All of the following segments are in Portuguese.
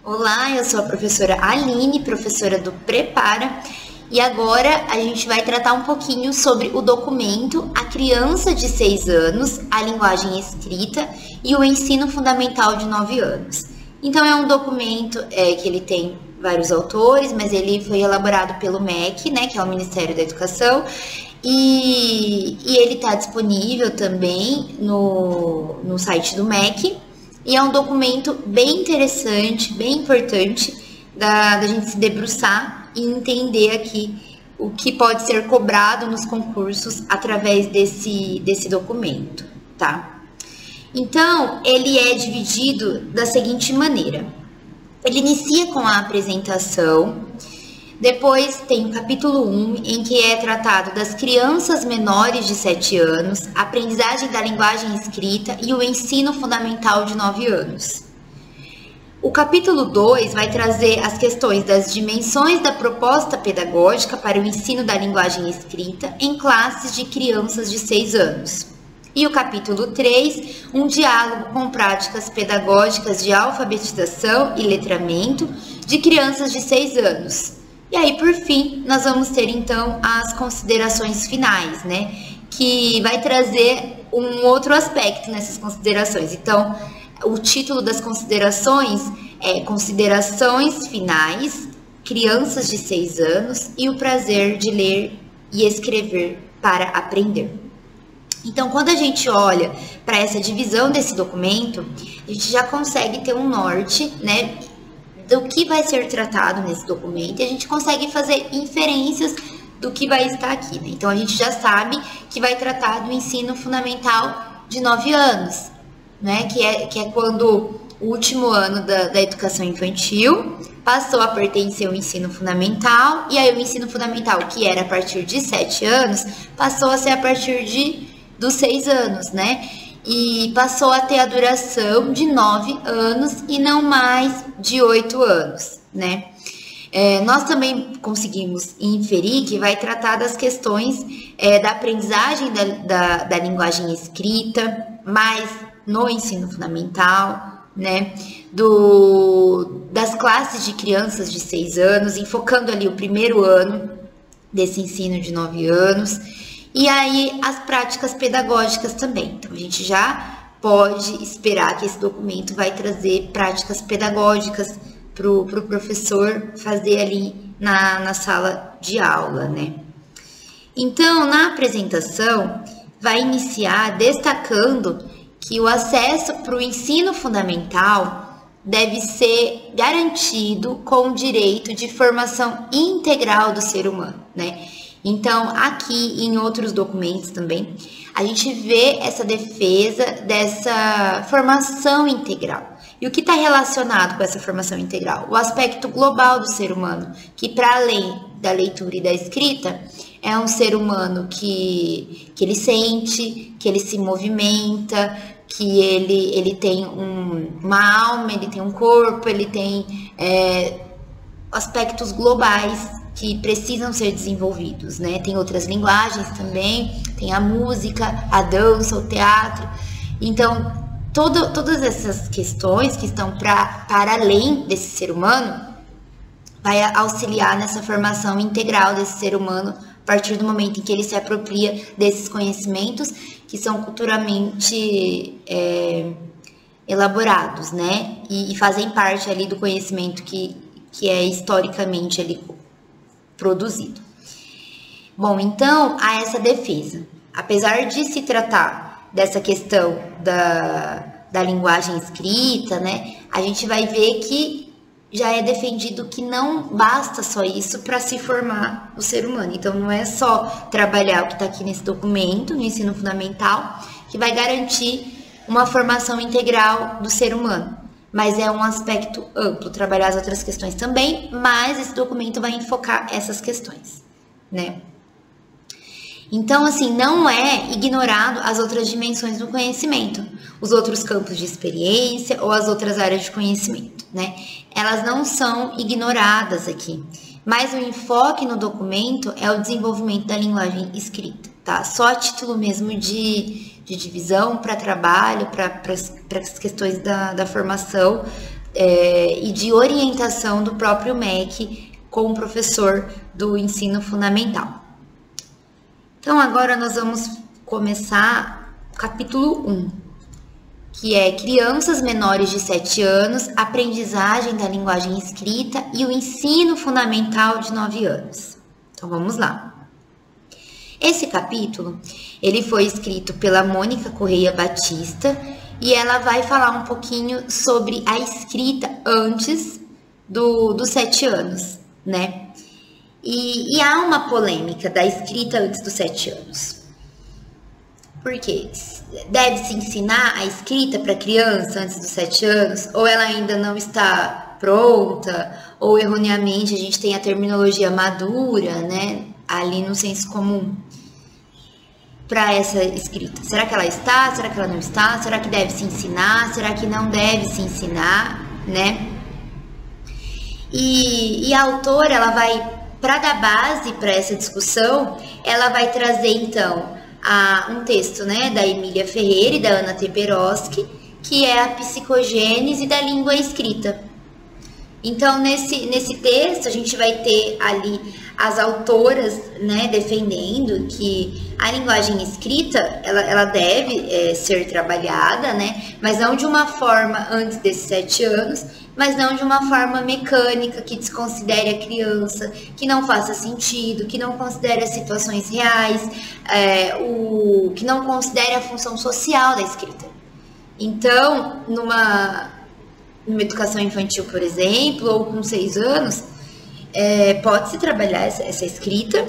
Olá, eu sou a professora Aline, professora do Prepara, e agora a gente vai tratar um pouquinho sobre o documento A Criança de 6 anos, a Linguagem Escrita e o Ensino Fundamental de 9 anos. Então é um documento que ele tem vários autores, mas ele foi elaborado pelo MEC, né, que é o Ministério da Educação, e ele está disponível também no site do MEC. E é um documento bem interessante, bem importante da gente se debruçar e entender aqui o que pode ser cobrado nos concursos através desse documento, tá? Então, ele é dividido da seguinte maneira. Ele inicia com a apresentação, depois tem o capítulo 1, em que é tratado das crianças menores de 7 anos, a aprendizagem da linguagem escrita e o ensino fundamental de 9 anos. O capítulo 2 vai trazer as questões das dimensões da proposta pedagógica para o ensino da linguagem escrita em classes de crianças de 6 anos. E o capítulo 3, um diálogo com práticas pedagógicas de alfabetização e letramento de crianças de 6 anos. E aí, por fim, nós vamos ter, então, as considerações finais, né? Que vai trazer um outro aspecto nessas considerações. Então, o título das considerações é Considerações Finais, Crianças de 6 anos e o prazer de ler e escrever para aprender. Então, quando a gente olha para essa divisão desse documento, a gente já consegue ter um norte, né? Do que vai ser tratado nesse documento e a gente consegue fazer inferências do que vai estar aqui, né? Então, a gente já sabe que vai tratar do ensino fundamental de 9 anos, né? Que é quando o último ano da educação infantil passou a pertencer ao ensino fundamental, e aí o ensino fundamental, que era a partir de 7 anos, passou a ser a partir dos 6 anos, né? E passou a ter a duração de 9 anos e não mais de 8 anos, né? Nós também conseguimos inferir que vai tratar das questões da aprendizagem da linguagem escrita, mais no ensino fundamental, né? Das classes de crianças de 6 anos, enfocando ali o primeiro ano desse ensino de 9 anos. E aí, as práticas pedagógicas também. Então, a gente já pode esperar que esse documento vai trazer práticas pedagógicas para o professor fazer ali na sala de aula, né? Então, na apresentação, vai iniciar destacando que o acesso para o ensino fundamental deve ser garantido com o direito de formação integral do ser humano, né? Então, aqui e em outros documentos também, a gente vê essa defesa dessa formação integral. E o que está relacionado com essa formação integral? O aspecto global do ser humano, que para além da leitura e da escrita, é um ser humano que ele sente, que ele se movimenta, que ele tem uma alma, ele tem um corpo, ele tem aspectos globais que precisam ser desenvolvidos, né? Tem outras linguagens também, tem a música, a dança, o teatro. Então, todas essas questões que estão para além desse ser humano, vai auxiliar nessa formação integral desse ser humano a partir do momento em que ele se apropria desses conhecimentos que são culturalmente elaborados, né? E fazem parte ali do conhecimento que é historicamente ali produzido. Bom, então, há essa defesa. Apesar de se tratar dessa questão da linguagem escrita, né, a gente vai ver que já é defendido que não basta só isso para se formar o ser humano. Então, não é só trabalhar o que está aqui nesse documento, no ensino fundamental, que vai garantir uma formação integral do ser humano. Mas é um aspecto amplo, trabalhar as outras questões também, mas esse documento vai enfocar essas questões, né? Então, assim, não é ignorado as outras dimensões do conhecimento, os outros campos de experiência ou as outras áreas de conhecimento, né? Elas não são ignoradas aqui, mas o enfoque no documento é o desenvolvimento da linguagem escrita, tá? Só a título mesmo de divisão para trabalho, para as questões da formação, e de orientação do próprio MEC com o professor do ensino fundamental. Então, agora nós vamos começar o capítulo 1, que é Crianças menores de 7 anos, aprendizagem da linguagem escrita e o ensino fundamental de 9 anos. Então, vamos lá. Esse capítulo, ele foi escrito pela Mônica Correia Batista e ela vai falar um pouquinho sobre a escrita antes dos 7 anos, né? E há uma polêmica da escrita antes dos 7 anos. Por quê? Deve-se ensinar a escrita para criança antes dos 7 anos? Ou ela ainda não está pronta? Ou erroneamente a gente tem a terminologia madura, né? Ali no senso comum para essa escrita. Será que ela está? Será que ela não está? Será que deve se ensinar? Será que não deve se ensinar, né? E a autora, ela vai, para dar base para essa discussão, ela vai trazer então um texto, né, da Emília Ferreira e da Ana Teperoski, que é a psicogênese da língua escrita. Então, nesse texto, a gente vai ter ali as autoras, né, defendendo que a linguagem escrita, ela deve ser trabalhada, né, mas não de uma forma antes desses 7 anos, mas não de uma forma mecânica, que desconsidere a criança, que não faça sentido, que não considere as situações reais, que não considere a função social da escrita. Então, numa educação infantil, por exemplo, ou com 6 anos, pode-se trabalhar essa escrita,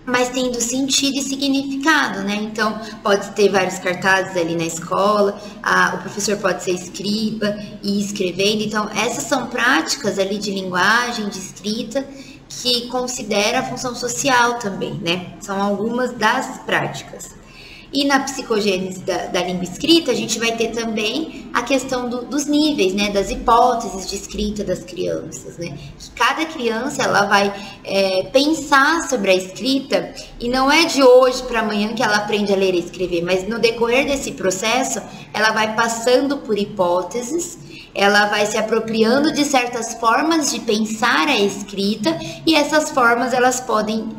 mas tendo sentido e significado, né? Então, pode ter vários cartazes ali na escola, o professor pode ser escriba e ir escrevendo. Então, essas são práticas ali de linguagem, de escrita, que considera a função social também, né? São algumas das práticas. E na psicogênese da língua escrita, a gente vai ter também a questão dos níveis, né, das hipóteses de escrita das crianças, né? Que cada criança, ela vai pensar sobre a escrita, e não é de hoje para amanhã que ela aprende a ler e escrever, mas no decorrer desse processo, ela vai passando por hipóteses, ela vai se apropriando de certas formas de pensar a escrita, e essas formas, elas podem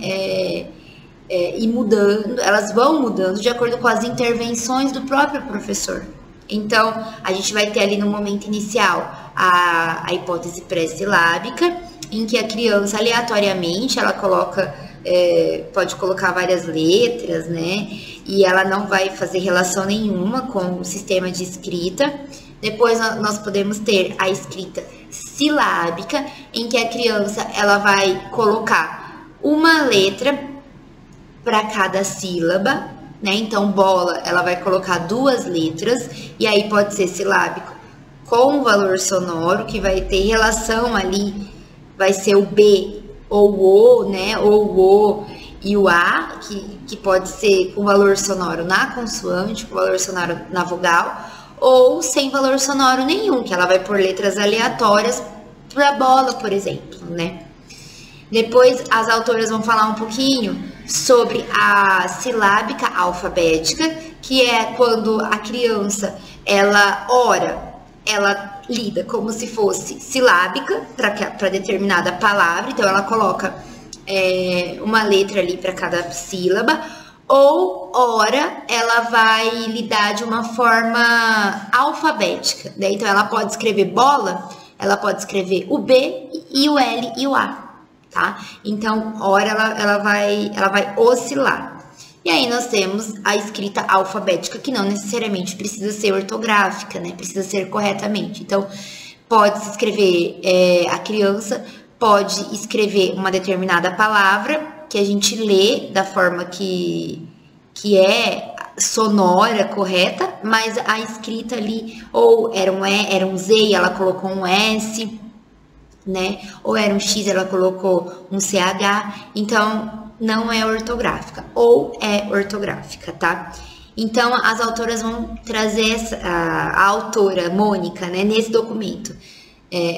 ir mudando, elas vão mudando de acordo com as intervenções do próprio professor. Então, a gente vai ter ali no momento inicial a hipótese pré-silábica, em que a criança aleatoriamente ela pode colocar várias letras, né? E ela não vai fazer relação nenhuma com o sistema de escrita. Depois nós podemos ter a escrita silábica, em que a criança ela vai colocar uma letra para cada sílaba, né? Então, bola, ela vai colocar 2 letras, e aí pode ser silábico com valor sonoro, que vai ter relação ali, vai ser o B ou o, né? Ou o e o A, que pode ser com valor sonoro na consoante, com valor sonoro na vogal, ou sem valor sonoro nenhum, que ela vai pôr letras aleatórias para bola, por exemplo, né? Depois, as autoras vão falar um pouquinho sobre a silábica alfabética, que é quando a criança, ela lida como se fosse silábica para determinada palavra, então ela coloca uma letra ali para cada sílaba, ou ora ela vai lidar de uma forma alfabética, né? Então ela pode escrever bola, ela pode escrever o B e o L e o A. Tá? Então, ora ela vai oscilar. E aí nós temos a escrita alfabética, que não necessariamente precisa ser ortográfica, né? Precisa ser corretamente. Então, pode-se escrever, a criança pode escrever uma determinada palavra, que a gente lê da forma que é sonora, correta, mas a escrita ali, ou era um Z e ela colocou um S, né? Ou era um X, ela colocou um CH, então não é ortográfica, ou é ortográfica, tá? Então, as autoras vão trazer a autora, Mônica, né, nesse documento,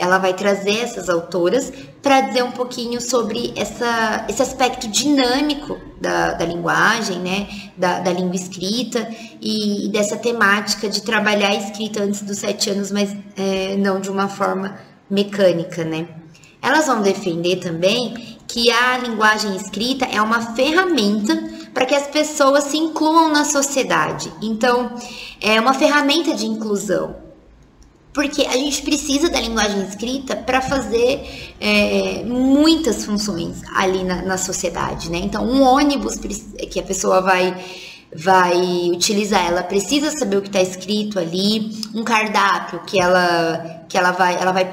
ela vai trazer essas autoras para dizer um pouquinho sobre esse aspecto dinâmico da linguagem, né, da língua escrita e dessa temática de trabalhar a escrita antes dos 7 anos, mas não de uma forma mecânica, né. Elas vão defender também que a linguagem escrita é uma ferramenta para que as pessoas se incluam na sociedade. Então, é uma ferramenta de inclusão. Porque a gente precisa da linguagem escrita para fazer muitas funções ali na sociedade, né? Então, um ônibus que a pessoa vai utilizar, ela precisa saber o que está escrito ali. Um cardápio que ela vai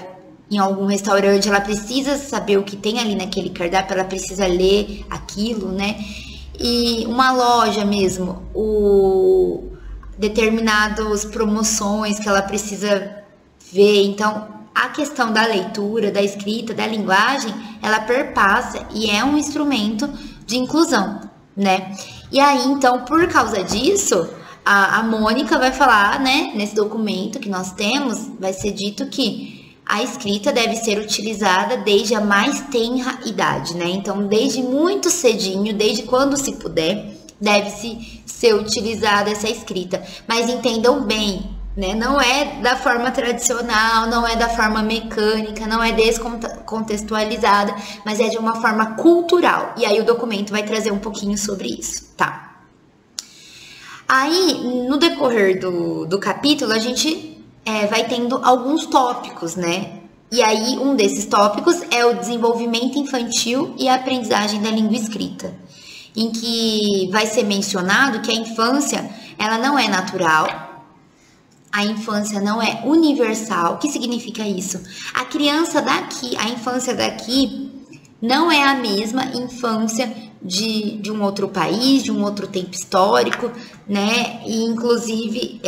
em algum restaurante, ela precisa saber o que tem ali naquele cardápio, ela precisa ler aquilo, né? E uma loja mesmo, determinadas promoções que ela precisa ver. Então, a questão da leitura, da escrita, da linguagem, ela perpassa e é um instrumento de inclusão, né? E aí, então, por causa disso, a Mônica vai falar, né, nesse documento que nós temos, vai ser dito que a escrita deve ser utilizada desde a mais tenra idade, né? Então, desde muito cedinho, desde quando se puder, deve-se ser utilizada essa escrita. Mas entendam bem, né? Não é da forma tradicional, não é da forma mecânica, não é descontextualizada, mas é de uma forma cultural. E aí o documento vai trazer um pouquinho sobre isso, tá? Aí, no decorrer do capítulo, a gente vai tendo alguns tópicos, né? E aí, um desses tópicos é o desenvolvimento infantil e a aprendizagem da língua escrita, em que vai ser mencionado que a infância, ela não é natural, a infância não é universal. O que significa isso? A criança daqui, a infância daqui, não é a mesma infância de um outro país, de um outro tempo histórico, né? E, inclusive,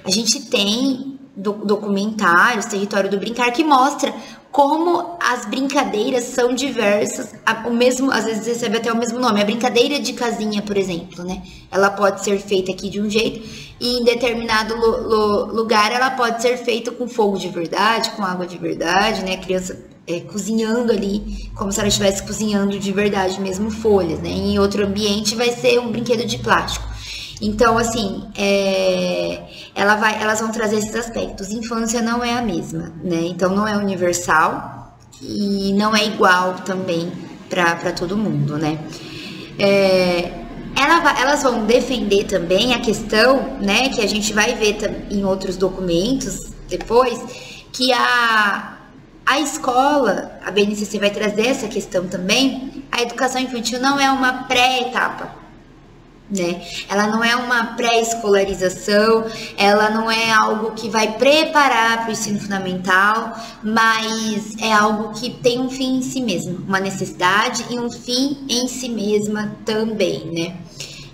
a gente tem documentários, Território do Brincar, que mostra como as brincadeiras são diversas, às vezes recebe até o mesmo nome. A brincadeira de casinha, por exemplo, né? Ela pode ser feita aqui de um jeito e em determinado lugar ela pode ser feita com fogo de verdade, com água de verdade, né? A criança cozinhando ali, como se ela estivesse cozinhando de verdade mesmo folhas, né? Em outro ambiente vai ser um brinquedo de plástico. Então, assim, elas vão trazer esses aspectos. Infância não é a mesma, né? Então, não é universal e não é igual também para todo mundo, né? Elas vão defender também a questão, né, que a gente vai ver em outros documentos depois, que a escola, a BNCC vai trazer essa questão também. A educação infantil não é uma pré-etapa, né? Ela não é uma pré-escolarização, ela não é algo que vai preparar para o ensino fundamental, mas é algo que tem um fim em si mesmo, uma necessidade e um fim em si mesma também, né?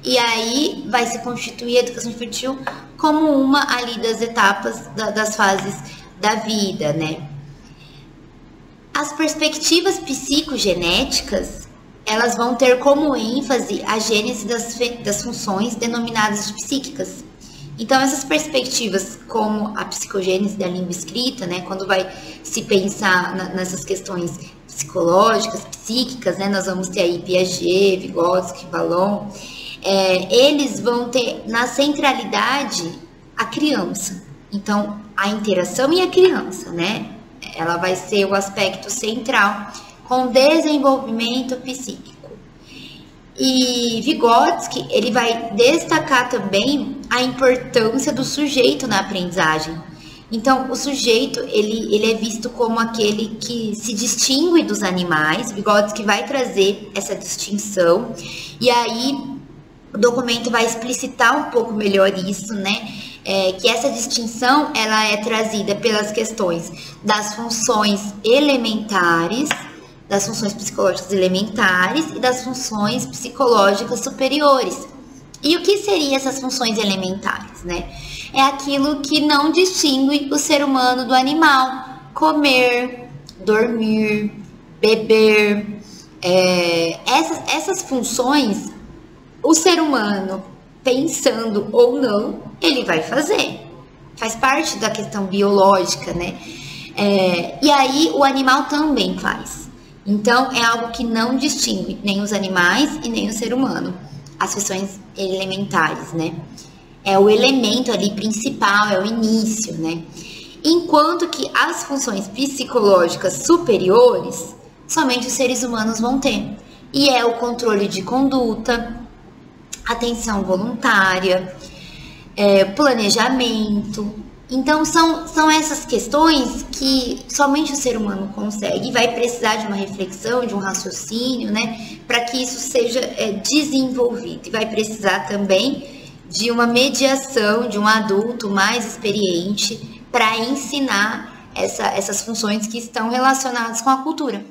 E aí vai se constituir a educação infantil como uma ali das etapas das fases da vida, né? As perspectivas psicogenéticas, elas vão ter como ênfase a gênese das funções denominadas de psíquicas. Então, essas perspectivas, como a psicogênese da língua escrita, né, quando vai se pensar nessas questões psicológicas, psíquicas, né, nós vamos ter aí Piaget, Vygotsky, Vallon, eles vão ter na centralidade a criança. Então, a interação e a criança, né, ela vai ser o aspecto central com desenvolvimento psíquico. E Vygotsky, ele vai destacar também a importância do sujeito na aprendizagem. Então, o sujeito, ele é visto como aquele que se distingue dos animais. Vygotsky vai trazer essa distinção. E aí, o documento vai explicitar um pouco melhor isso, né? Que essa distinção, ela é trazida pelas questões das funções elementares, das funções psicológicas elementares e das funções psicológicas superiores. E o que seriam essas funções elementares, né? É aquilo que não distingue o ser humano do animal. Comer, dormir, beber. Essas funções, o ser humano, pensando ou não, ele vai fazer. Faz parte da questão biológica, né? E aí o animal também faz. Então é algo que não distingue nem os animais e nem o ser humano. As funções elementares, né? É o elemento ali principal, é o início, né? Enquanto que as funções psicológicas superiores, somente os seres humanos vão ter. E é o controle de conduta, atenção voluntária, planejamento. Então, são essas questões que somente o ser humano consegue e vai precisar de uma reflexão, de um raciocínio, né? Para que isso seja desenvolvido. E vai precisar também de uma mediação de um adulto mais experiente para ensinar essas funções que estão relacionadas com a cultura.